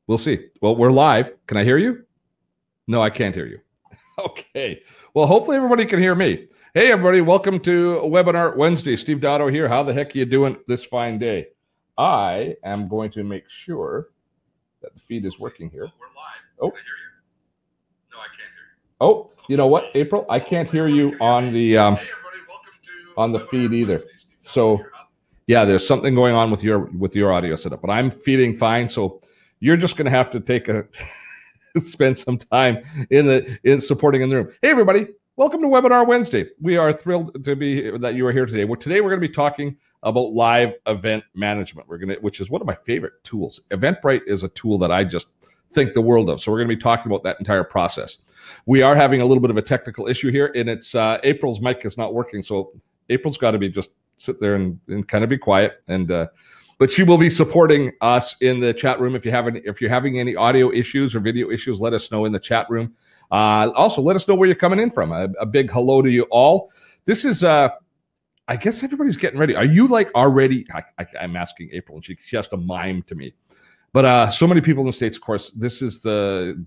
We'll see. Well, we're live. Can I hear you? No, I can't hear you. Okay. Well, hopefully everybody can hear me. Hey, everybody. Welcome to Webinar Wednesday. Steve Dotto here. How the heck are you doing this fine day? I am going to make sure that the feed is working here. We're live. Oh. Can I hear you? No, I can't hear you. Oh, you know what, April? I can't hear you on the Hey, everybody. Welcome to feed either. Wednesday. Steve Dotto So, here. yeah, there's something going on with your audio setup, but I'm feeding fine. So you're just going to have to take a spend some time in supporting in the room. Hey, everybody. Welcome to Webinar Wednesday. We are thrilled to be that you are here today. Today we're going to be talking about live event management. Which is one of my favorite tools. Eventbrite is a tool that I just think the world of. So we're going to be talking about that entire process. We are having a little bit of a technical issue here, and it's April's mic is not working. So April's got to be just sit there and kind of be quiet. But she will be supporting us in the chat room. If you're having any audio issues or video issues, let us know in the chat room. Also, let us know where you're coming in from. A big hello to you all. This is, I guess everybody's getting ready. Are you like already? I'm asking April, and she has to mime to me. But so many people in the States, of course, this is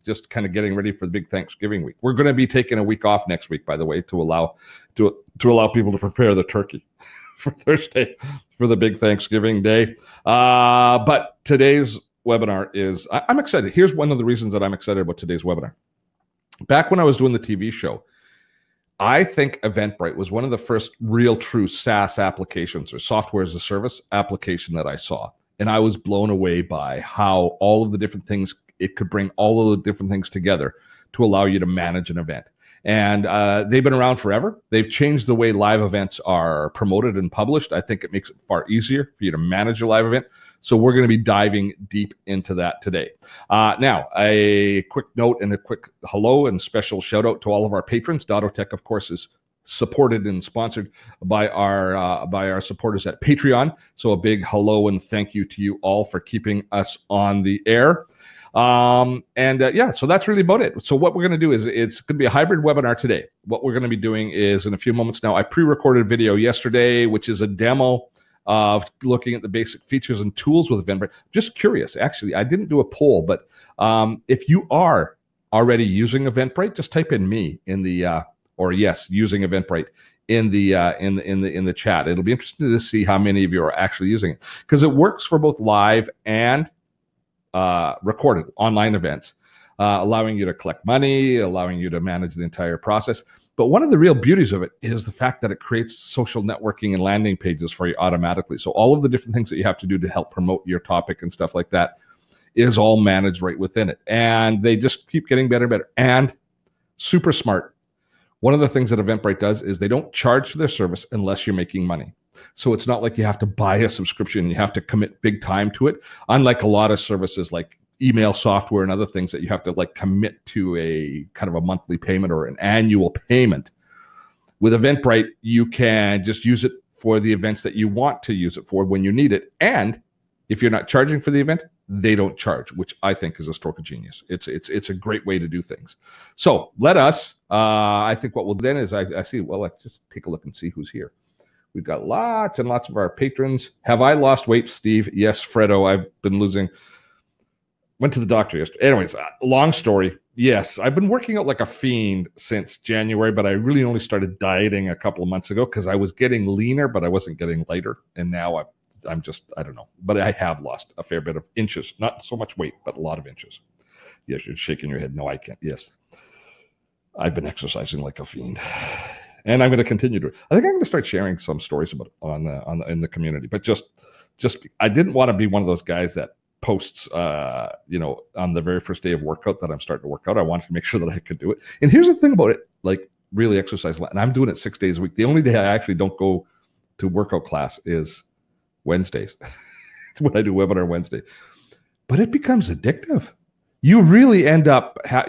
just kind of getting ready for the big Thanksgiving week. We're going to be taking a week off next week, by the way, to allow people to prepare the turkey for Thursday for the big Thanksgiving day. But today's webinar is, I'm excited. Here's one of the reasons that I'm excited about today's webinar. Back when I was doing the TV show, I think Eventbrite was one of the first real true SaaS applications or software as a service application that I saw. And I was blown away by how all of the different things, it could bring all of the different things together to allow you to manage an event. And they've been around forever. They've changed the way live events are promoted and published. I think it makes it far easier for you to manage a live event. So we're going to be diving deep into that today. Now, a quick note and a quick hello and special shout out to all of our patrons. Dotto Tech, of course, is supported and sponsored by our supporters at Patreon. So a big hello and thank you to you all for keeping us on the air. Yeah, so that's really about it. So what we're going to do is it's going to be a hybrid webinar today. What we're going to be doing is in a few moments now, I pre-recorded video yesterday, which is a demo of looking at the basic features and tools with Eventbrite. Just curious, actually, I didn't do a poll, but if you are already using Eventbrite, just type in me in the or yes, using Eventbrite in the chat. It'll be interesting to see how many of you are actually using it because it works for both live and recorded online events, allowing you to collect money, allowing you to manage the entire process. But one of the real beauties of it is the fact that it creates social networking and landing pages for you automatically. So all of the different things that you have to do to help promote your topic and stuff like that is all managed right within it. And they just keep getting better and better. And super smart. One of the things that Eventbrite does is they don't charge for their service unless you're making money. So it's not like you have to buy a subscription and you have to commit big time to it. Unlike a lot of services like email software and other things that you have to like commit to a kind of a monthly payment or an annual payment. With Eventbrite, you can just use it for the events that you want to use it for when you need it. And if you're not charging for the event, they don't charge, which I think is a stroke of genius. It's a great way to do things. So let us, I think what we'll do then is I see, well, let's just take a look and see who's here. We've got lots and lots of our patrons. Have I lost weight, Steve? Yes, Fredo, I've been losing. Went to the doctor yesterday. Anyways, long story. Yes, I've been working out like a fiend since January, but I really only started dieting a couple of months ago because I was getting leaner, but I wasn't getting lighter. And now I'm just, I don't know. But I have lost a fair bit of inches. Not so much weight, but a lot of inches. Yes, you're shaking your head. No, I can't. Yes. I've been exercising like a fiend. And I'm going to continue to. I think I'm going to start sharing some stories about it in the community. But just I didn't want to be one of those guys that posts, on the very first day of workout that I'm starting to work out. I wanted to make sure that I could do it. And here's the thing about it, like really exercise, and I'm doing it 6 days a week. The only day I actually don't go to workout class is Wednesdays. It's when I do webinar Wednesday. But it becomes addictive. You really end up, I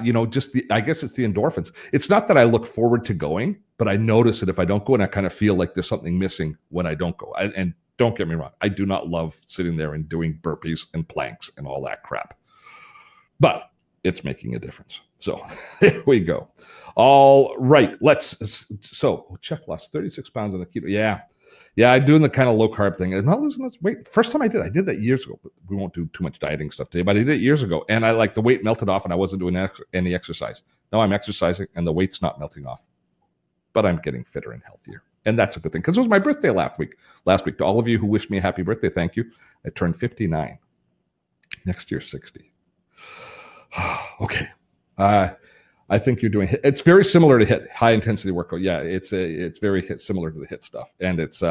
guess it's the endorphins. It's not that I look forward to going, but I notice it if I don't go, and I kind of feel like there's something missing when I don't go. And don't get me wrong, I do not love sitting there and doing burpees and planks and all that crap. But it's making a difference. So there we go. All right, so Chuck lost 36 pounds on the keto. Yeah, Yeah, I'm doing the kind of low carb thing. I'm not losing this weight. First time I did that years ago. But we won't do too much dieting stuff today, but I did it years ago. And the weight melted off and I wasn't doing any exercise. Now I'm exercising and the weight's not melting off. But I'm getting fitter and healthier. And that's a good thing because it was my birthday last week. To all of you who wished me a happy birthday, thank you. I turned 59. Next year, 60. Okay. I think you're doing it's very similar to HIIT, high intensity workout. Yeah, it's very similar to the HIIT stuff, and it's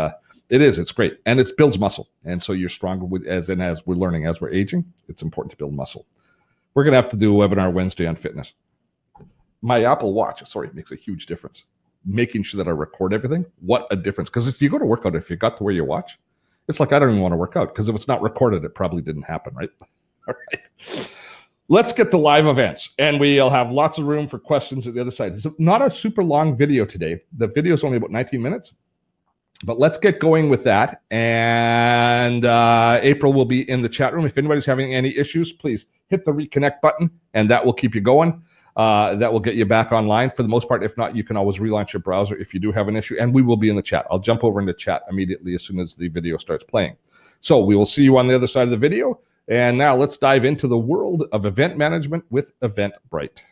great, and it builds muscle, and so you're stronger as we're learning, as we're aging. It's important to build muscle. We're gonna have to do a webinar Wednesday on fitness. My Apple Watch, makes a huge difference. Making sure that I record everything, what a difference! Because if you go to workout, if you got to wear your watch, it's like I don't even want to work out because if it's not recorded, it probably didn't happen, right? All right. Let's get to live events, and we'll have lots of room for questions at the other side. It's not a super long video today. The video is only about 19 minutes, but let's get going with that. And April will be in the chat room. If anybody's having any issues, please hit the reconnect button, and that will keep you going. That will get you back online for the most part. If not, you can always relaunch your browser if you do have an issue, and we will be in the chat. I'll jump over into chat immediately as soon as the video starts playing. So we will see you on the other side of the video. And now let's dive into the world of event management with Eventbrite.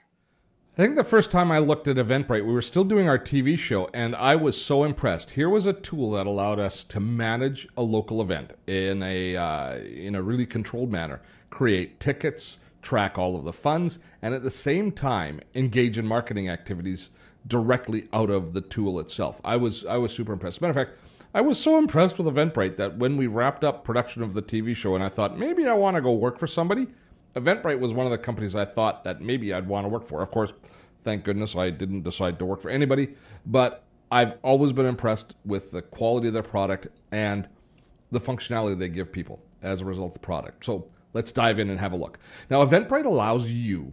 I think the first time I looked at Eventbrite, we were still doing our TV show, and I was so impressed. Here was a tool that allowed us to manage a local event in a really controlled manner, create tickets, track all of the funds, and at the same time engage in marketing activities directly out of the tool itself. I was super impressed. As a matter of fact, I was so impressed with Eventbrite that when we wrapped up production of the TV show and I thought, maybe I want to go work for somebody, Eventbrite was one of the companies I thought that maybe I'd want to work for. Of course, thank goodness I didn't decide to work for anybody, but I've always been impressed with the quality of their product and the functionality they give people as a result of the product. So let's dive in and have a look. Now, Eventbrite allows you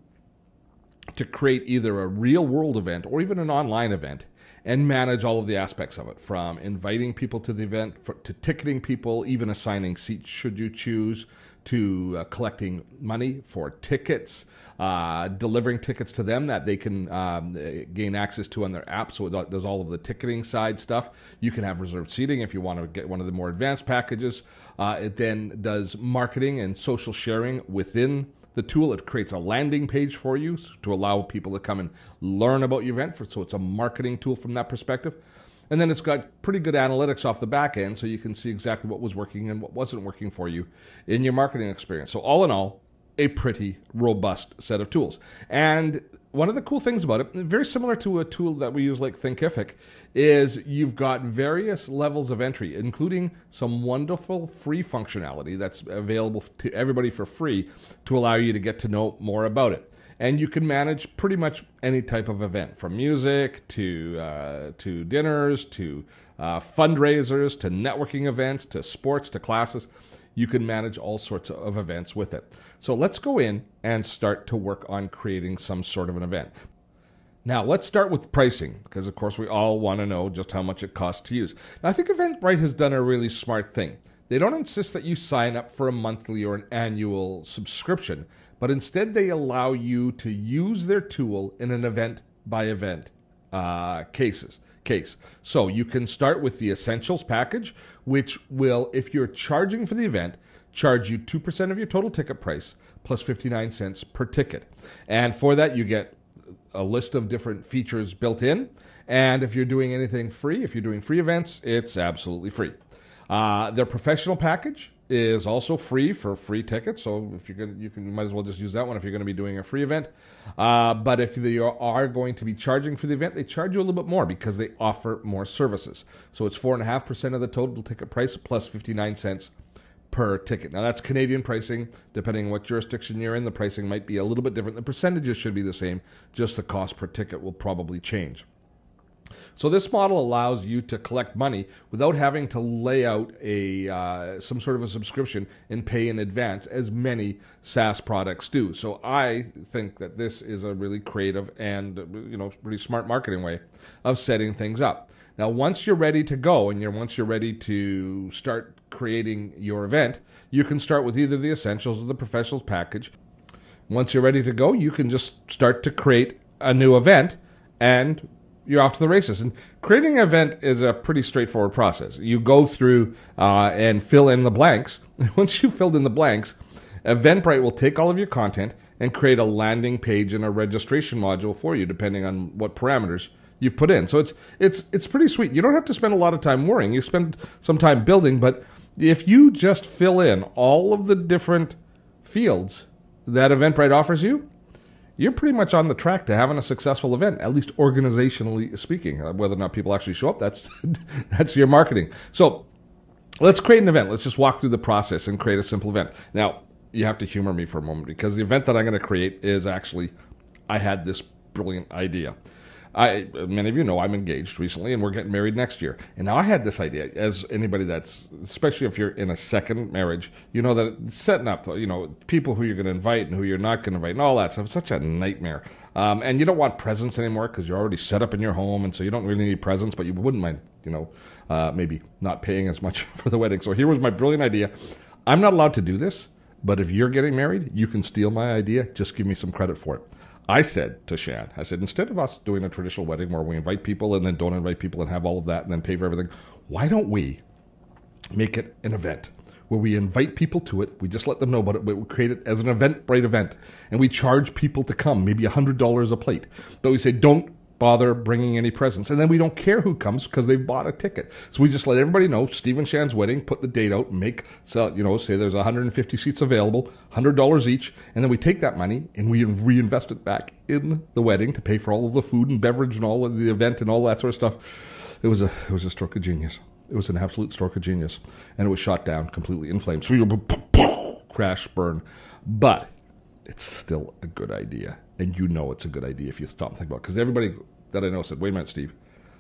to create either a real-world event or even an online event and manage all of the aspects of it, from inviting people to the event, to ticketing people, even assigning seats should you choose, to collecting money for tickets, delivering tickets to them that they can gain access to on their app, so it does all of the ticketing side stuff. You can have reserved seating if you want to get one of the more advanced packages. It then does marketing and social sharing within the tool. It creates a landing page for you to allow people to come and learn about your event. So it's a marketing tool from that perspective. And then it's got pretty good analytics off the back end, so you can see exactly what was working and what wasn't working for you in your marketing experience. So all in all, a pretty robust set of tools. And one of the cool things about it, very similar to a tool that we use like Thinkific, is you've got various levels of entry, including some wonderful free functionality that's available to everybody for free to allow you to get to know more about it. And you can manage pretty much any type of event, from music to dinners, to fundraisers, to networking events, to sports, to classes. You can manage all sorts of events with it. So let's go in and start to work on creating some sort of an event. Now, let's start with pricing, because of course we all want to know just how much it costs to use. Now, I think Eventbrite has done a really smart thing. They don't insist that you sign up for a monthly or an annual subscription, but instead they allow you to use their tool in an event-by-event case. So you can start with the Essentials package, which will, if you're charging for the event, charge you 2% of your total ticket price plus 59 cents per ticket. And for that, you get a list of different features built in. And if you're doing anything free, if you're doing free events, it's absolutely free. Their professional package is also free for free tickets. So if you're gonna, you might as well just use that one if you're going to be doing a free event. But if they are going to be charging for the event, they charge you a little bit more because they offer more services. So it's 4.5% of the total ticket price plus 59 cents per ticket. Now that's Canadian pricing. Depending on what jurisdiction you're in, the pricing might be a little bit different. The percentages should be the same, just the cost per ticket will probably change. So this model allows you to collect money without having to lay out some sort of a subscription and pay in advance, as many SaaS products do. So I think that this is a really creative and pretty smart marketing way of setting things up. Now, once you're ready to go and once you're ready to start creating your event, you can start with either the Essentials or the Professionals package. Once you're ready to go, you can just start to create a new event and you're off to the races. And creating an event is a pretty straightforward process. You go through and fill in the blanks. Once you've filled in the blanks, Eventbrite will take all of your content and create a landing page and a registration module for you, depending on what parameters you've put in. So it's pretty sweet. You don't have to spend a lot of time worrying. You spend some time building, but if you just fill in all of the different fields that Eventbrite offers you, you're pretty much on the track to having a successful event, at least organizationally speaking. Whether or not people actually show up, that's your marketing. So let's create an event. Let's just walk through the process and create a simple event. Now, you have to humor me for a moment, because the event that I'm going to create is actually, I had this brilliant idea. Many of you know I'm engaged recently, and we're getting married next year. And now I had this idea, as anybody that's, especially if you're in a second marriage, you know that setting up, people who you're going to invite and who you're not going to invite and all that stuff is such a nightmare. And you don't want presents anymore because you're already set up in your home, and so you don't really need presents, but you wouldn't mind, maybe not paying as much for the wedding. So here was my brilliant idea. I'm not allowed to do this, but if you're getting married, you can steal my idea. Just give me some credit for it. I said to Shan, instead of us doing a traditional wedding where we invite people and then don't invite people and have all of that and then pay for everything, why don't we make it an event where we invite people to it, we just let them know about it, but we create it as an Eventbrite event, and we charge people to come, maybe $100 a plate. But we say, don't bother bringing any presents. And then we don't care who comes because they've bought a ticket. So we just let everybody know, Steve and Shan's wedding, put the date out, say there's 150 seats available, $100 each, and then we take that money and we reinvest it back in the wedding to pay for all of the food and beverage and all of the event and all that sort of stuff. It was a stroke of genius. It was an absolute stroke of genius. And it was shot down completely in flames. So we were crash, burn. But it's still a good idea. And you know it's a good idea if you stop and think about it. Because everybody that I know said, wait a minute, Steve,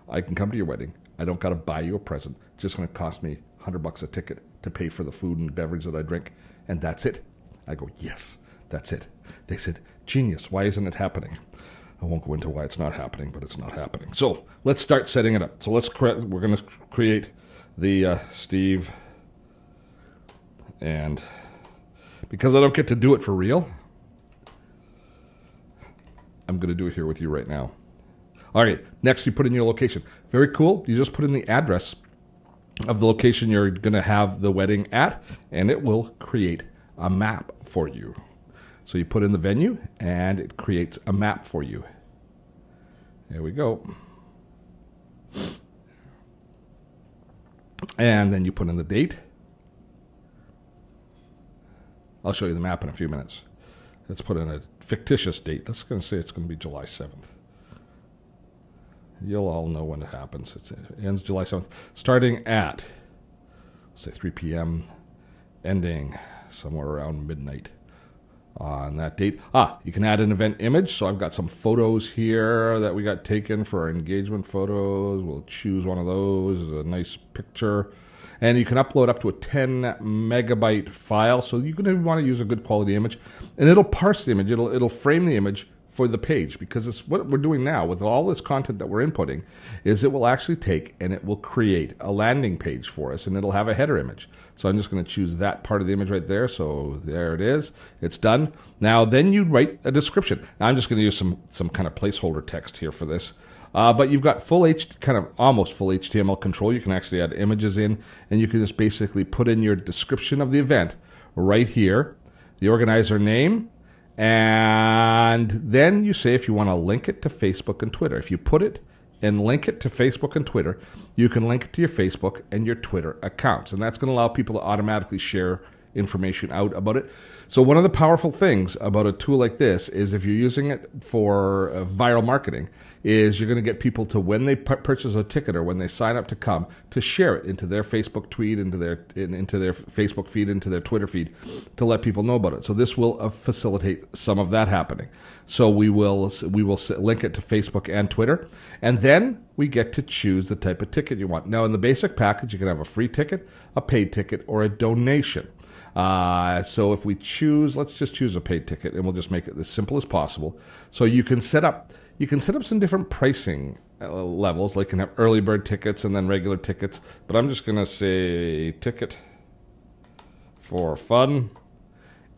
I can come to your wedding. I don't got to buy you a present. It's just going to cost me $100 a ticket to pay for the food and beverage that I drink. And that's it. I go, yes, that's it. They said, genius, why isn't it happening? I won't go into why it's not happening, but it's not happening. So let's start setting it up. So we're going to create the Steve, and because I don't get to do it for real, I'm going to do it here with you right now. All right, next you put in your location. Very cool. You just put in the address of the location you're going to have the wedding at, and it will create a map for you. So you put in the venue, and it creates a map for you. There we go. And then you put in the date. I'll show you the map in a few minutes. Let's put in a fictitious date. Let's going to say it's going to be July 7th. You'll all know when it happens. It ends July 7th. Starting at, say, 3 p.m., ending somewhere around midnight on that date. You can add an event image. So I've got some photos here that we got taken for our engagement photos. We'll choose one of those as a nice picture. And you can upload up to a 10 megabyte file. So you're going to want to use a good quality image. And it'll parse the image. It'll frame the image for the page, because it's what we're doing now with all this content that we're inputting is it will actually take and it will create a landing page for us, and it'll have a header image. So I'm just going to choose that part of the image right there. So there it is. It's done. Now then you write a description. Now I'm just going to use some kind of placeholder text here for this. But you've got almost full HTML control. You can actually add images in, and you can just basically put in your description of the event right here, the organizer name, and then you say if you want to link it to Facebook and Twitter. If you put it and link it to Facebook and Twitter, you can link it to your Facebook and your Twitter accounts. And that's going to allow people to automatically share information out about it. So one of the powerful things about a tool like this is if you're using it for viral marketing, is you're going to get people to, when they purchase a ticket or when they sign up to come, to share it into their Facebook tweet, into their Facebook feed, into their Twitter feed, to let people know about it. So this will facilitate some of that happening. So we will link it to Facebook and Twitter, and then we get to choose the type of ticket you want. Now in the basic package, you can have a free ticket, a paid ticket, or a donation. So if we choose, let's just choose a paid ticket, and we'll just make it as simple as possible. So you can set up some different pricing levels, like you can have early bird tickets and then regular tickets. But I'm just going to say ticket for fun.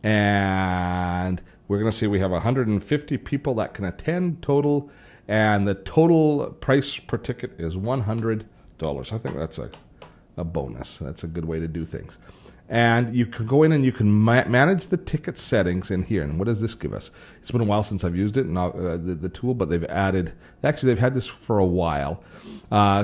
And we're going to say we have 150 people that can attend total. and the total price per ticket is $100. I think that's a bonus. That's a good way to do things. And you can go in and you can manage the ticket settings in here. And what does this give us? It's been a while since I've used it, the tool, but they've added, actually they've had this for a while.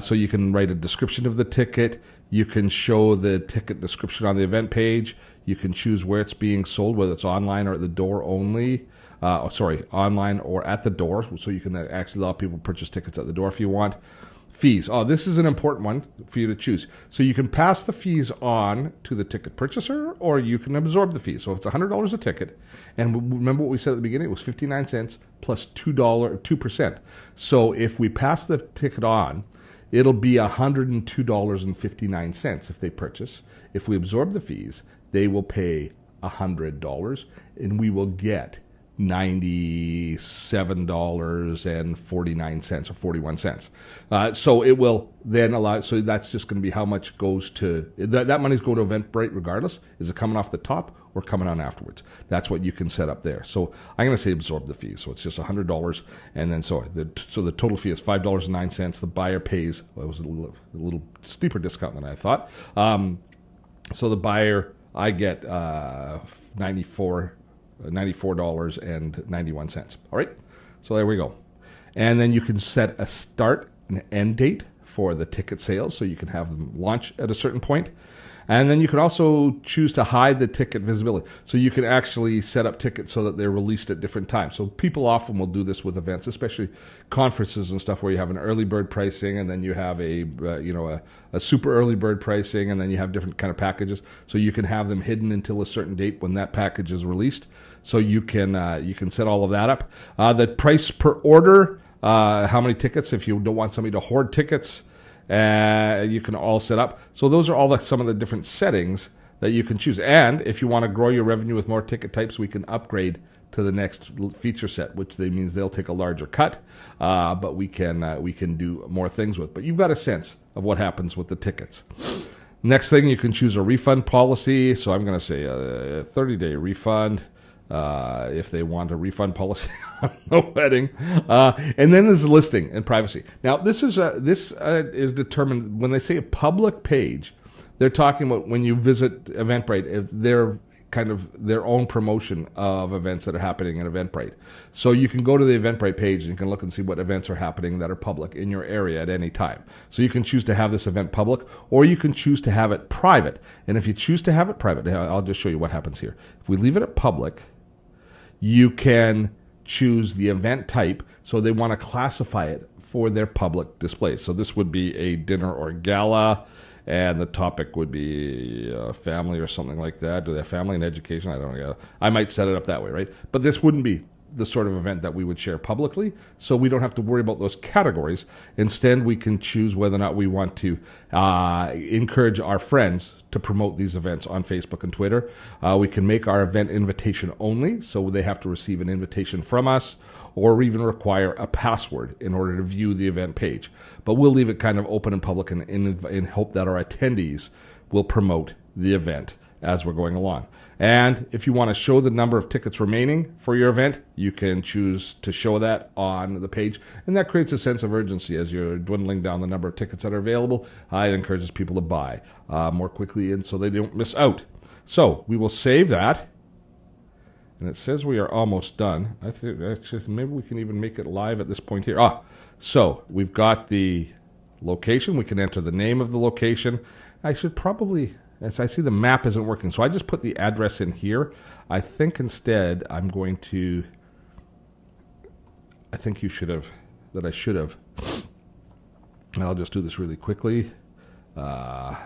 So you can write a description of the ticket. You can show the ticket description on the event page. You can choose where it's being sold, whether it's online or at the door only. Online or at the door. So you can actually allow people to purchase tickets at the door if you want. Fees. Oh, this is an important one for you to choose. So you can pass the fees on to the ticket purchaser, or you can absorb the fees. So if it's $100 a ticket, and remember what we said at the beginning, it was 59 cents plus $2%. So if we pass the ticket on, it'll be $102.59 if they purchase. If we absorb the fees, they will pay $100, and we will get $97.49 or 41 cents. So it will then allow, so that's just going to be how much goes to, that money's going to Eventbrite regardless. Is it coming off the top or coming on afterwards? That's what you can set up there. So I'm going to say absorb the fees. So it's just $100. And then, so the total fee is $5.09. The buyer pays, well, it was a little steeper discount than I thought. So the buyer, I get $94.91. All right, so there we go. And then you can set a start and end date for the ticket sales, so you can have them launch at a certain point. And then you can also choose to hide the ticket visibility. So you can actually set up tickets so that they're released at different times. So people often will do this with events, especially conferences and stuff where you have an early bird pricing, and then you have a super early bird pricing, and then you have different kind of packages. So you can have them hidden until a certain date when that package is released. So you can set all of that up. The price per order, how many tickets, if you don't want somebody to hoard tickets, you can all set up. So those are all some of the different settings that you can choose. And if you want to grow your revenue with more ticket types, we can upgrade to the next feature set, which means they'll take a larger cut, but we can do more things with. But you've got a sense of what happens with the tickets. Next thing, you can choose a refund policy. So I'm going to say a 30-day refund. If they want a refund policy on the wedding. And then there's listing and privacy. Now, this is determined when they say a public page. They're talking about when you visit Eventbrite, if they're kind of their own promotion of events that are happening in Eventbrite. So you can go to the Eventbrite page and you can look and see what events are happening that are public in your area at any time. So you can choose to have this event public, or you can choose to have it private. And if you choose to have it private, I'll just show you what happens here. If we leave it at public, you can choose the event type, so they want to classify it for their public display. So this would be a dinner or gala, and the topic would be family or something like that. Do they have family and education? I don't know. I might set it up that way, right? But this wouldn't be the sort of event that we would share publicly, so we don't have to worry about those categories. Instead, we can choose whether or not we want to encourage our friends to promote these events on Facebook and Twitter. We can make our event invitation only, so they have to receive an invitation from us, or even require a password in order to view the event page. But we'll leave it kind of open and public in hope that our attendees will promote the event as we're going along. And if you want to show the number of tickets remaining for your event, you can choose to show that on the page. And that creates a sense of urgency as you're dwindling down the number of tickets that are available. It encourages people to buy more quickly, and so they don't miss out. So we will save that. And it says we are almost done. I think maybe we can even make it live at this point here. So we've got the location. We can enter the name of the location. I should probably... As I see the map isn't working, so I just put the address in here. I think instead I'm going to, I think you should have, that I should have, and I'll just do this really quickly. Put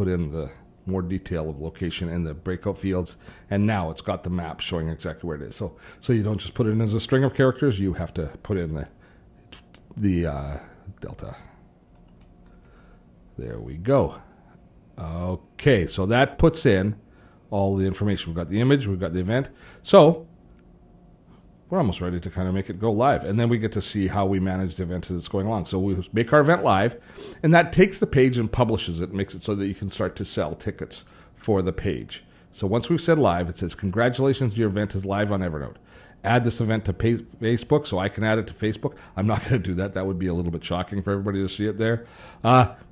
in the more detail of location in the breakout fields, and now it's got the map showing exactly where it is. So you don't just put it in as a string of characters, you have to put in the delta. There we go. Okay, so that puts in all the information. We've got the image, we've got the event. So we're almost ready to kind of make it go live. And then we get to see how we manage the event as it's going along. So we make our event live, and that takes the page and publishes it, makes it so that you can start to sell tickets for the page. So once we've said live, it says, congratulations, your event is live on Evernote. add this event to Facebook so I can add it to Facebook. I'm not going to do that. That would be a little bit shocking for everybody to see it there.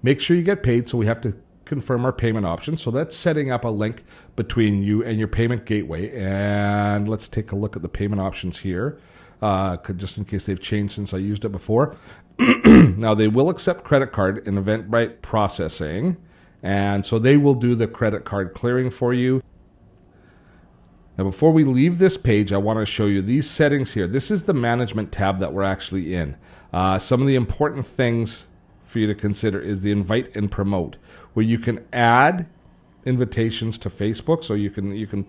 Make sure you get paid, so we have to confirm our payment option. So that's setting up a link between you and your payment gateway. And let's take a look at the payment options here, just in case they've changed since I used it before. Now, they will accept credit card in Eventbrite processing, and so they will do the credit card clearing for you. Now, before we leave this page, I want to show you these settings here. This is the management tab that we're actually in. Some of the important things for you to consider is the invite and promote, where you can add invitations to Facebook. So you can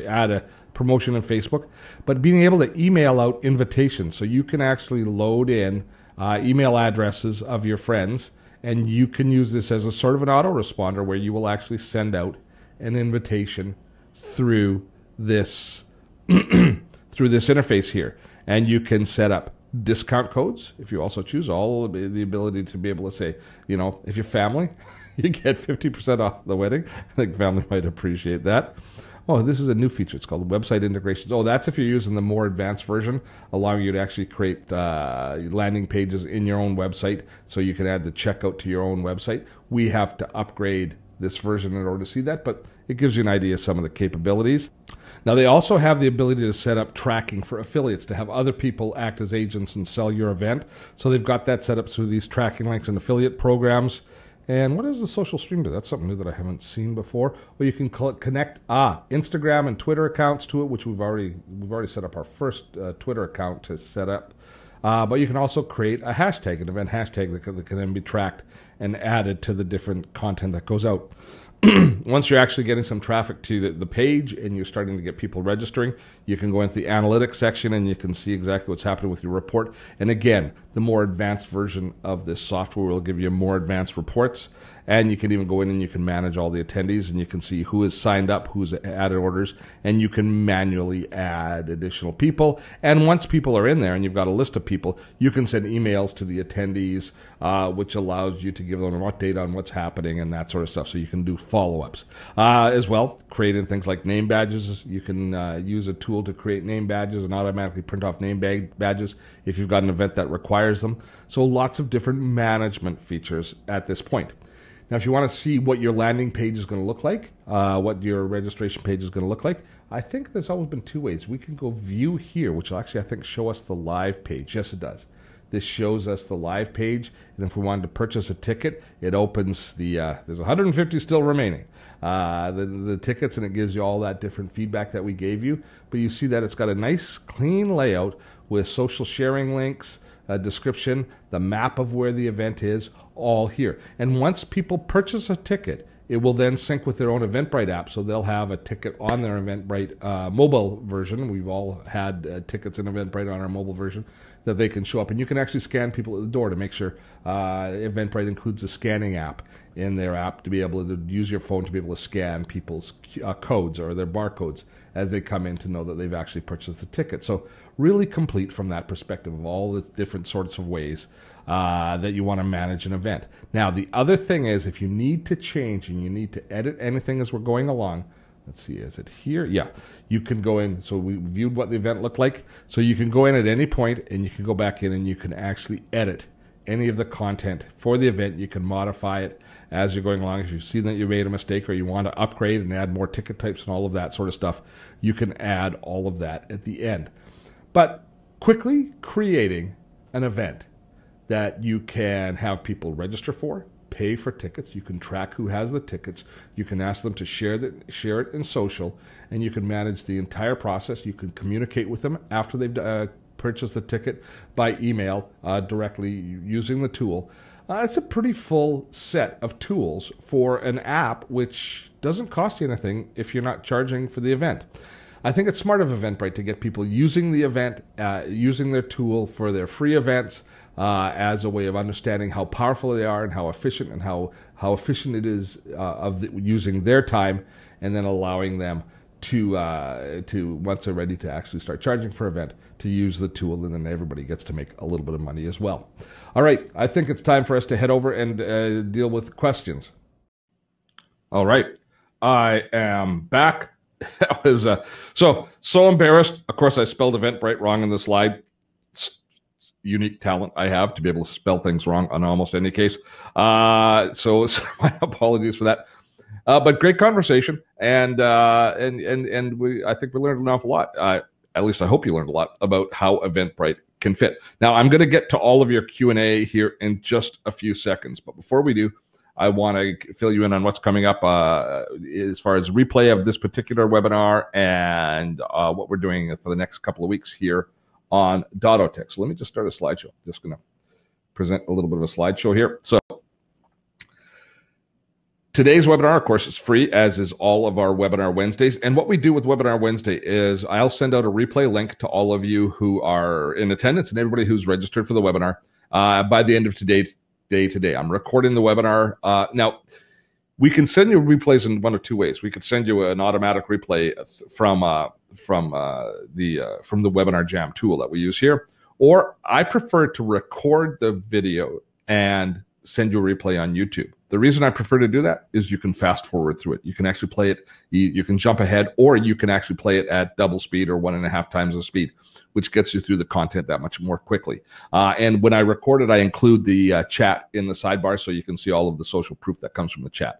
add a promotion in Facebook, but being able to email out invitations. So you can actually load in email addresses of your friends, and you can use this as a sort of an autoresponder where you will actually send out an invitation through this through this interface here. And you can set up discount codes if you also choose, all the ability to be able to say, you know, if you're family, you get 50% off the wedding. I think family might appreciate that. Oh, this is a new feature. It's called website integrations. Oh, that's if you're using the more advanced version, allowing you to actually create landing pages in your own website, so you can add the checkout to your own website. We have to upgrade this version in order to see that, but it gives you an idea of some of the capabilities. Now, they also have the ability to set up tracking for affiliates, to have other people act as agents and sell your event. So they've got that set up through these tracking links and affiliate programs. And what does the social stream do? That's something new that I haven't seen before. Well, you can connect Instagram and Twitter accounts to it, which we've already set up our first Twitter account to set up. But you can also create a hashtag, an event hashtag that can then be tracked and added to the different content that goes out. Once you're actually getting some traffic to the page and you're starting to get people registering, you can go into the analytics section and you can see exactly what's happening with your report. And again, the more advanced version of this software will give you more advanced reports. And you can even go in and you can manage all the attendees, and you can see who is signed up, who's added orders, and you can manually add additional people. And once people are in there and you've got a list of people, you can send emails to the attendees, which allows you to give them an update on what's happening and that sort of stuff. So you can do follow-ups. As well, creating things like name badges. You can use a tool to create name badges and automatically print off name badges if you've got an event that requires them. So lots of different management features at this point. Now, if you want to see what your landing page is going to look like, what your registration page is going to look like, I think there's always been two ways. We can go view here, which will actually, I think, show us the live page. Yes, it does. This shows us the live page, and if we wanted to purchase a ticket, it opens the, there's 150 still remaining, the tickets, and it gives you all that different feedback that we gave you. But you see that it's got a nice, clean layout with social sharing links, a description, the map of where the event is, all here. And once people purchase a ticket, it will then sync with their own Eventbrite app, so they'll have a ticket on their Eventbrite mobile version. We've all had tickets in Eventbrite on our mobile version that they can show up. And you can actually scan people at the door to make sure Eventbrite includes a scanning app in their app to be able to use your phone to be able to scan people's codes or their barcodes as they come in to know that they've actually purchased the ticket. So really complete from that perspective of all the different sorts of ways that you want to manage an event. Now, the other thing is, if you need to change and you need to edit anything as we're going along, let's see, is it here? Yeah, you can go in. So we viewed what the event looked like. So you can go in at any point and you can go back in and you can actually edit any of the content for the event. You can modify it as you're going along. If you've seen that you made a mistake or you want to upgrade and add more ticket types and all of that sort of stuff, you can add all of that at the end. But quickly creating an event that you can have people register for, pay for tickets, you can track who has the tickets, you can ask them to share it in social, and you can manage the entire process. You can communicate with them after they've purchased the ticket by email directly using the tool. It's a pretty full set of tools for an app which doesn't cost you anything if you're not charging for the event. I think it's smart of Eventbrite to get people using the event, using their tool for their free events as a way of understanding how powerful they are and how efficient efficient it is using their time, and then allowing them to once they're ready to actually start charging for event, to use the tool, and then everybody gets to make a little bit of money as well. All right, I think it's time for us to head over and deal with questions. All right, I am back. That was so embarrassed. Of course, I spelled Eventbrite wrong in the slide. It's unique talent I have to be able to spell things wrong on almost any case. So my apologies for that. But great conversation, and I think we learned an awful lot. At least I hope you learned a lot about how Eventbrite can fit. Now I'm going to get to all of your Q&A here in just a few seconds, but before we do, I want to fill you in on what's coming up as far as replay of this particular webinar and what we're doing for the next couple of weeks here on Dottotech. So let me just start a slideshow. Just going to present a little bit of a slideshow here. So today's webinar, of course, is free, as is all of our Webinar Wednesdays. And what we do with Webinar Wednesday is I'll send out a replay link to all of you who are in attendance and everybody who's registered for the webinar by the end of today. I'm recording the webinar. Now, we can send you replays in one of two ways. We could send you an automatic replay from the Webinar Jam tool that we use here, or I prefer to record the video and send you a replay on YouTube. The reason I prefer to do that is you can fast forward through it. You can actually play it, you can jump ahead, or you can actually play it at double speed or 1.5 times the speed, which gets you through the content that much more quickly. And when I record it, I include the chat in the sidebar so you can see all of the social proof that comes from the chat.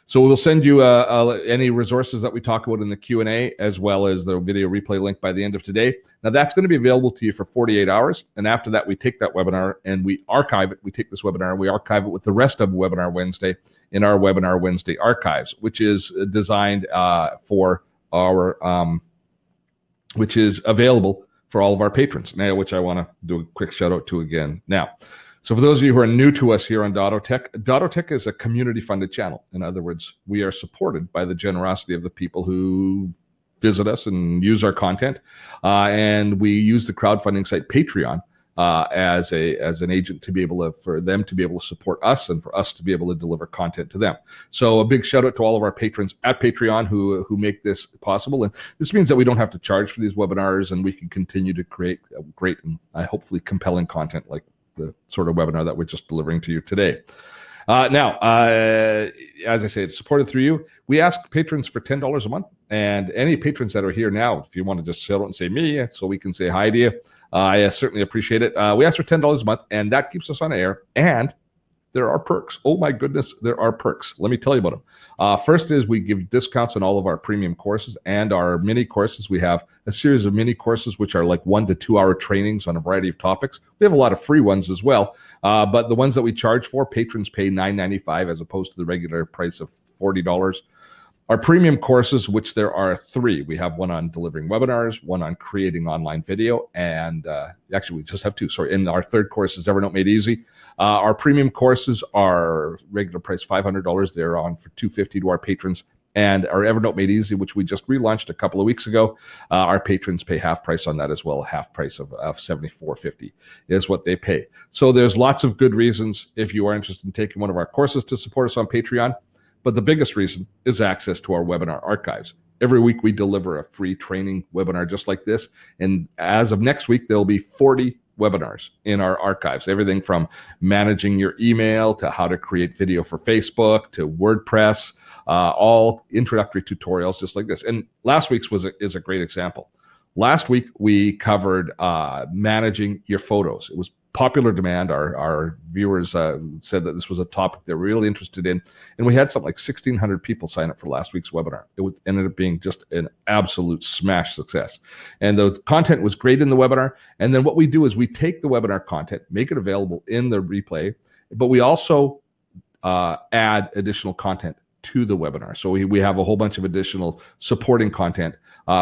So we'll send you any resources that we talk about in the Q&A, as well as the video replay link by the end of today. Now that's going to be available to you for 48 hours. And after that, we take that webinar and we archive it. We take this webinar and we archive it with the rest of Webinar Wednesday in our Webinar Wednesday archives, which is designed for our, which is available for all of our patrons, now, which I want to do a quick shout out to again now. So for those of you who are new to us here on Dottotech is a community-funded channel. In other words, we are supported by the generosity of the people who visit us and use our content. And we use the crowdfunding site Patreon as an agent to be able to, for them to be able to support us and for us to be able to deliver content to them. So a big shout out to all of our patrons at Patreon who make this possible. And this means that we don't have to charge for these webinars, and we can continue to create great and hopefully compelling content like the sort of webinar that we're just delivering to you today. Now, as I say, it's supported through you. We ask patrons for $10 a month, and any patrons that are here now, if you want to just shout out and say me, so we can say hi to you, I certainly appreciate it. We ask for $10 a month, and that keeps us on air, and there are perks. Oh my goodness, there are perks. Let me tell you about them. First is we give discounts on all of our premium courses and our mini courses. We have a series of mini courses, which are like 1 to 2 hour trainings on a variety of topics. We have a lot of free ones as well. But the ones that we charge for, patrons pay $9.95 as opposed to the regular price of $40. Our premium courses, which there are 3. We have one on delivering webinars, one on creating online video, and actually we just have 2. Sorry, and our third course is Evernote Made Easy. Our premium courses are regular price $500. They're on for $250 to our patrons. And our Evernote Made Easy, which we just relaunched a couple of weeks ago, our patrons pay half price on that as well. Half price of $74.50 is what they pay. So there's lots of good reasons if you are interested in taking one of our courses to support us on Patreon. But the biggest reason is access to our webinar archives. Every week we deliver a free training webinar just like this. And as of next week, there'll be 40 webinars in our archives. Everything from managing your email to how to create video for Facebook to WordPress, all introductory tutorials just like this. And last week's is a great example. Last week we covered managing your photos. It was popular demand. Our viewers said that this was a topic they're really interested in. And we had something like 1,600 people sign up for last week's webinar. It ended up being just an absolute smash success. And the content was great in the webinar. And then what we do is we take the webinar content, make it available in the replay, but we also add additional content to the webinar. So we have a whole bunch of additional supporting content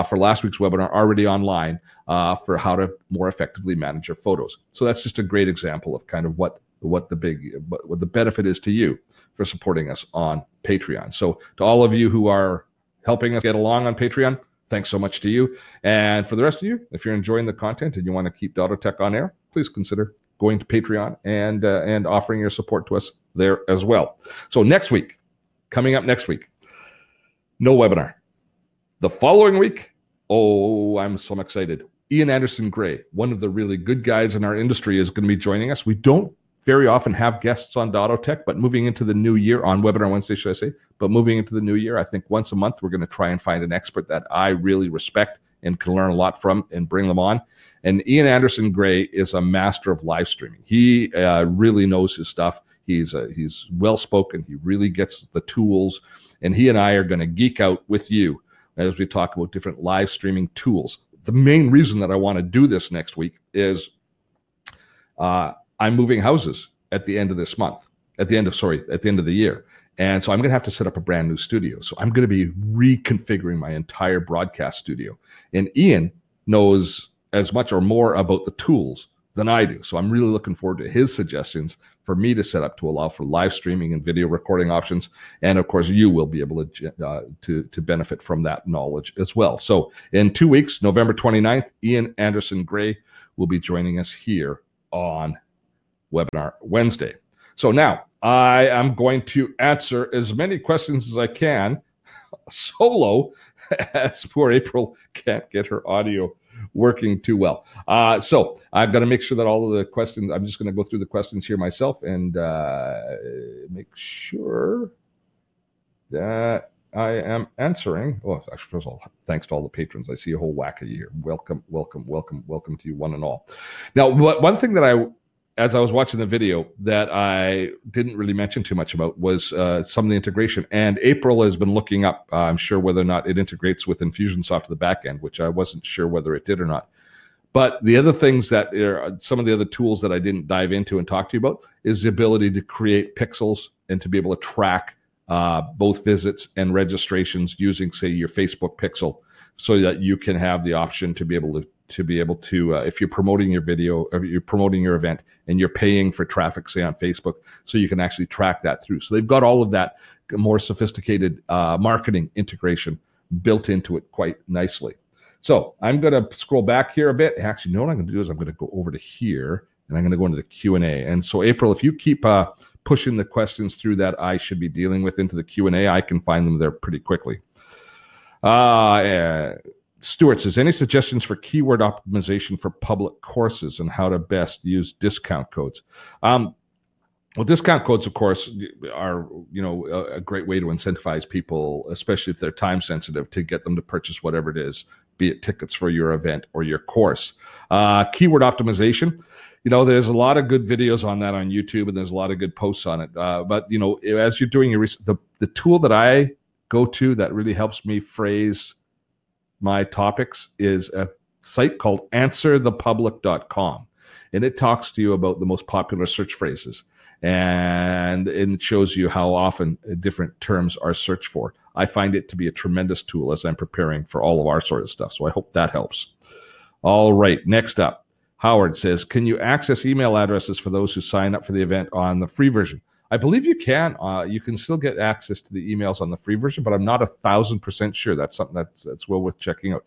for last week's webinar already online for how to more effectively manage your photos. So that's just a great example of kind of what the benefit is to you for supporting us on Patreon. So to all of you who are helping us get along on Patreon, thanks so much to you. And for the rest of you, if you're enjoying the content and you want to keep Dottotech on air, please consider going to Patreon and offering your support to us there as well. So next week, coming up next week, no webinar. The following week, oh, I'm so excited. Ian Anderson Gray, one of the really good guys in our industry, is going to be joining us. We don't very often have guests on Dottotech, but moving into the new year, on Webinar Wednesday, should I say, but moving into the new year, I think once a month, we're going to try and find an expert that I really respect and can learn a lot from and bring them on. And Ian Anderson Gray is a master of live streaming. He really knows his stuff. He's well-spoken. He really gets the tools. And he and I are going to geek out with you as we talk about different live streaming tools. The main reason that I want to do this next week is I'm moving houses at the end of this month, at the end of the year. And so I'm going to have to set up a brand new studio. So I'm going to be reconfiguring my entire broadcast studio. And Ian knows as much or more about the tools than I do. So I'm really looking forward to his suggestions for me to set up to allow for live streaming and video recording options. And of course, you will be able to benefit from that knowledge as well. So in 2 weeks, November 29th, Ian Anderson Gray will be joining us here on Webinar Wednesday. So now I am going to answer as many questions as I can solo, as poor April can't get her audio working too well. So I've got to make sure that all of the questions, I'm just going to go through the questions here myself and make sure that I am answering. Oh, actually, first of all, thanks to all the patrons. I see a whole whack of you here. Welcome, welcome, welcome, welcome to you one and all. Now, one thing that as I was watching the video that I didn't really mention too much about was some of the integration. And April has been looking up, I'm sure, whether or not it integrates with Infusionsoft to the back end, which I wasn't sure whether it did or not. But the other things that are some of the other tools that I didn't dive into and talk to you about is the ability to create pixels and to be able to track both visits and registrations using, say, your Facebook pixel, so that you can have the option to be able to if you're promoting your video or you're promoting your event and you're paying for traffic, say on Facebook, so you can actually track that through. So they've got all of that more sophisticated marketing integration built into it quite nicely. So I'm going to scroll back here a bit. Actually, what I'm going to do is I'm going to go over to here and I'm going to go into the Q&A. And so April, if you keep pushing the questions through that I should be dealing with into the Q&A, I can find them there pretty quickly. Stuart says, any suggestions for keyword optimization for public courses and how to best use discount codes? Well, discount codes, of course, are a great way to incentivize people, especially if they're time sensitive, to get them to purchase whatever it is, be it tickets for your event or your course. Keyword optimization, there's a lot of good videos on that on YouTube, and there's a lot of good posts on it. But as you're doing your research, the tool that I go to that really helps me phrase my topics is a site called answerthepublic.com, and it talks to you about the most popular search phrases, and it shows you how often different terms are searched for. I find it to be a tremendous tool as I'm preparing for all of our sort of stuff, so I hope that helps. All right, next up, Howard says, can you access email addresses for those who sign up for the event on the free version? I believe you can. You can still get access to the emails on the free version, but I'm not 1,000% sure. That's something that's well worth checking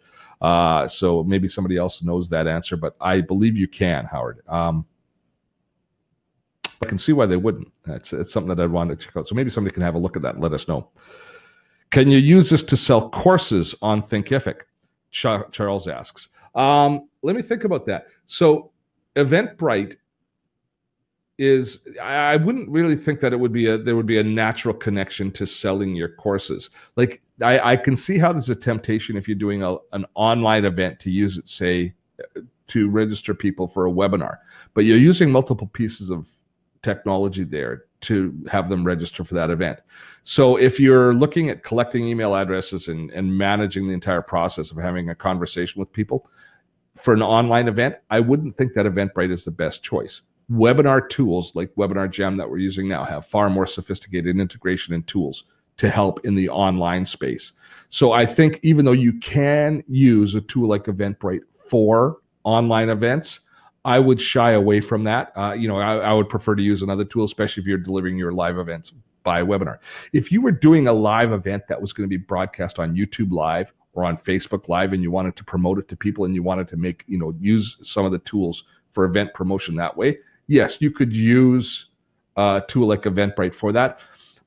out. So maybe somebody else knows that answer, but I believe you can, Howard. I can see why they wouldn't. It's something that I'd want to check out. So maybe somebody can have a look at that and let us know. Can you use this to sell courses on Thinkific? Charles asks. Let me think about that. So Eventbrite I wouldn't really think that there would be a natural connection to selling your courses. Like I can see how there's a temptation if you're doing an online event to use it, say, to register people for a webinar, but you're using multiple pieces of technology there to have them register for that event. So if you're looking at collecting email addresses and managing the entire process of having a conversation with people for an online event, I wouldn't think that Eventbrite is the best choice. Webinar tools like Webinar Gem that we're using now have far more sophisticated integration and tools to help in the online space. So I think even though you can use a tool like Eventbrite for online events, I would shy away from that. I would prefer to use another tool, especially if you're delivering your live events by webinar. If you were doing a live event that was going to be broadcast on YouTube Live or on Facebook Live, and you wanted to promote it to people and you wanted to make, use some of the tools for event promotion that way, yes, you could use a tool like Eventbrite for that,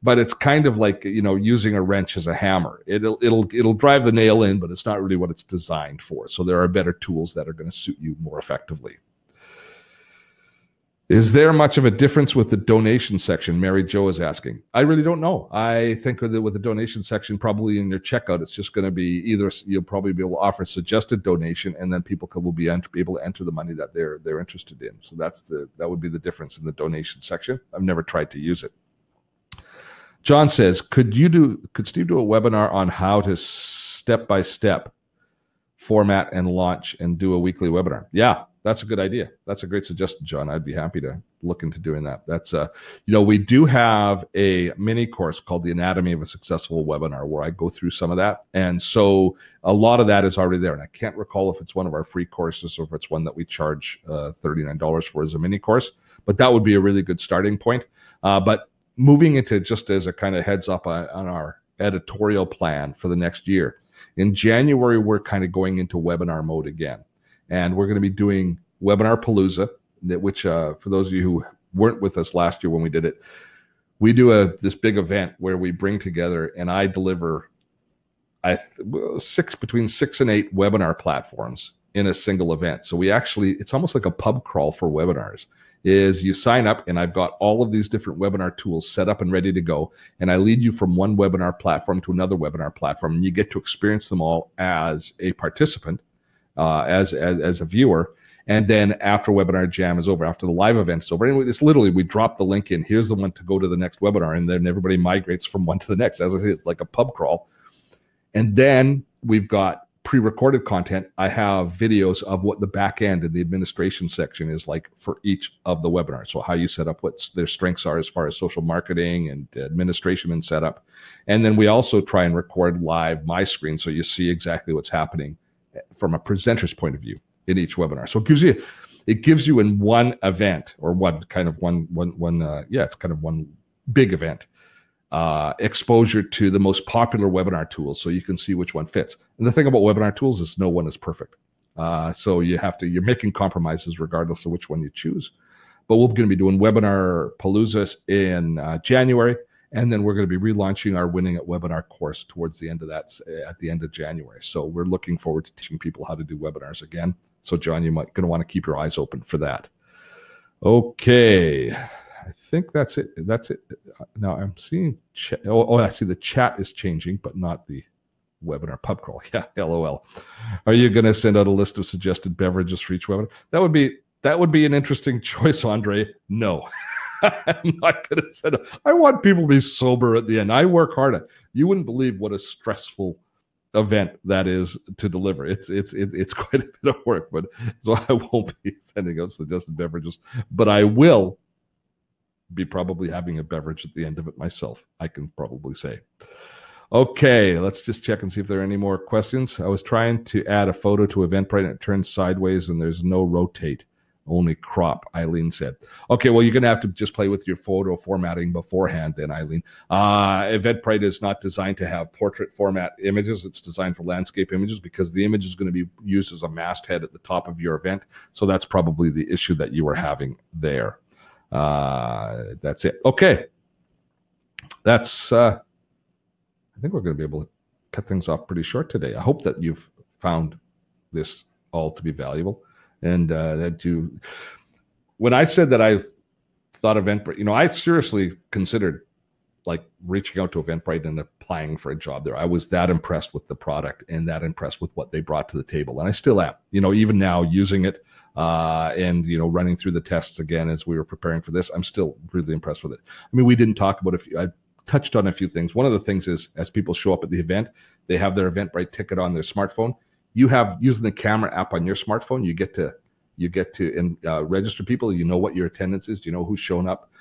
but it's kind of like using a wrench as a hammer. It'll drive the nail in, but it's not really what it's designed for. So there are better tools that are going to suit you more effectively. Is there much of a difference with the donation section? Mary Jo is asking. I really don't know. I think with the donation section, probably in your checkout, it's just going to be either you'll probably be able to offer suggested donation, and then people will be able to enter the money that they're interested in. So that would be the difference in the donation section. I've never tried to use it. John says, could Steve do a webinar on how to step-by-step format and launch and do a weekly webinar? Yeah. That's a good idea. That's a great suggestion, John. I'd be happy to look into doing that. That's, we do have a mini course called The Anatomy of a Successful Webinar where I go through some of that. And so a lot of that is already there. And I can't recall if it's one of our free courses or if it's one that we charge $39 for as a mini course, but that would be a really good starting point. But moving into just as a kind of heads up on our editorial plan for the next year, in January, we're kind of going into webinar mode again. And we're going to be doing Webinar Palooza, which for those of you who weren't with us last year when we did it, we do this big event where we bring together and I deliver between 6 and 8 webinar platforms in a single event. So it's almost like a pub crawl for webinars. Is you sign up and I've got all of these different webinar tools set up and ready to go. And I lead you from one webinar platform to another webinar platform. And you get to experience them all as a participant. As a viewer, and then after Webinar Jam is over, after the live event is over, anyway, it's literally we drop the link in. Here's the one to go to the next webinar, and then everybody migrates from one to the next. As I say, it's like a pub crawl. And then we've got pre-recorded content. I have videos of what the back end and the administration section is like for each of the webinars. So how you set up, what their strengths are as far as social marketing and administration and setup. And then we also try and record live my screen so you see exactly what's happening from a presenter's point of view in each webinar. So it gives you in one event or one big event exposure to the most popular webinar tools, so you can see which one fits. And the thing about webinar tools is no one is perfect. So you're making compromises regardless of which one you choose. But we're going to be doing Webinar Palooza in January. And then we're going to be relaunching our Winning at Webinar course towards the end of that, at the end of January. So we're looking forward to teaching people how to do webinars again. So John, you're going to want to keep your eyes open for that. Okay, I think that's it. That's it. Now I'm seeing chat. I see the chat is changing, but not the webinar pub crawl. Yeah, LOL. Are you going to send out a list of suggested beverages for each webinar? That would be an interesting choice, Andre. No. I'm not going to set up. I want people to be sober at the end. I work hard at it. You wouldn't believe what a stressful event that is to deliver. It's quite a bit of work, but so I won't be sending out suggested beverages, but I will be probably having a beverage at the end of it myself. I can probably say. Okay, let's just check and see if there are any more questions. I was trying to add a photo to Eventbrite and it turns sideways and there's no rotate. Only crop, Eileen said. Okay, well, you're going to have to just play with your photo formatting beforehand then, Eileen. Eventbrite is not designed to have portrait format images. It's designed for landscape images because the image is going to be used as a masthead at the top of your event. So that's probably the issue that you were having there. That's it. Okay. That's, I think we're going to be able to cut things off pretty short today. I hope that you've found this all to be valuable. And when I said that I thought Eventbrite, I seriously considered like reaching out to Eventbrite and applying for a job there. I was that impressed with the product and that impressed with what they brought to the table. And I still am, even now using it and, running through the tests again as we were preparing for this, I'm still really impressed with it. I mean, we didn't talk about I touched on a few things. One of the things is as people show up at the event, they have their Eventbrite ticket on their smartphone. You have using the camera app on your smartphone, you get to register people. You know what your attendance is. You know who's shown up.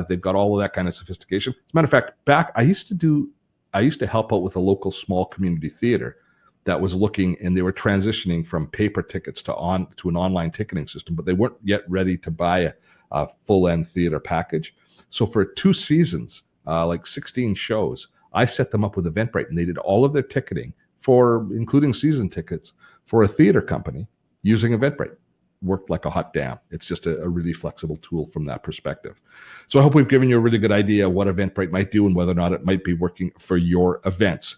They've got all of that kind of sophistication. As a matter of fact, I used to help out with a local small community theater that was looking, and they were transitioning from paper tickets to an online ticketing system, but they weren't yet ready to buy a full-end theater package. So for 2 seasons, like 16 shows, I set them up with Eventbrite, and they did all of their ticketing including season tickets for a theater company using Eventbrite. Worked like a hot damn. It's just a really flexible tool from that perspective. So I hope we've given you a really good idea of what Eventbrite might do and whether or not it might be working for your events.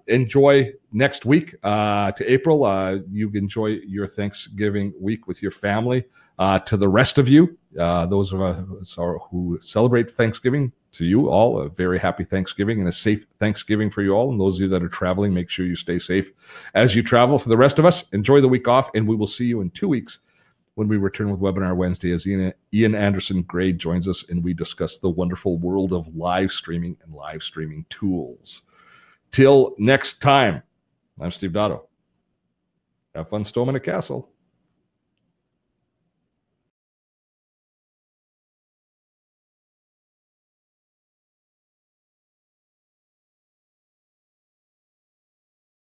Enjoy next week to April. You enjoy your Thanksgiving week with your family. To the rest of you, those of us who celebrate Thanksgiving, to you all, a very happy Thanksgiving and a safe Thanksgiving for you all. And those of you that are traveling, make sure you stay safe as you travel. For the rest of us, enjoy the week off, and we will see you in 2 weeks when we return with Webinar Wednesday as Ian Anderson Gray joins us and we discuss the wonderful world of live streaming and live streaming tools. Till next time, I'm Steve Dotto. Have fun storming a castle.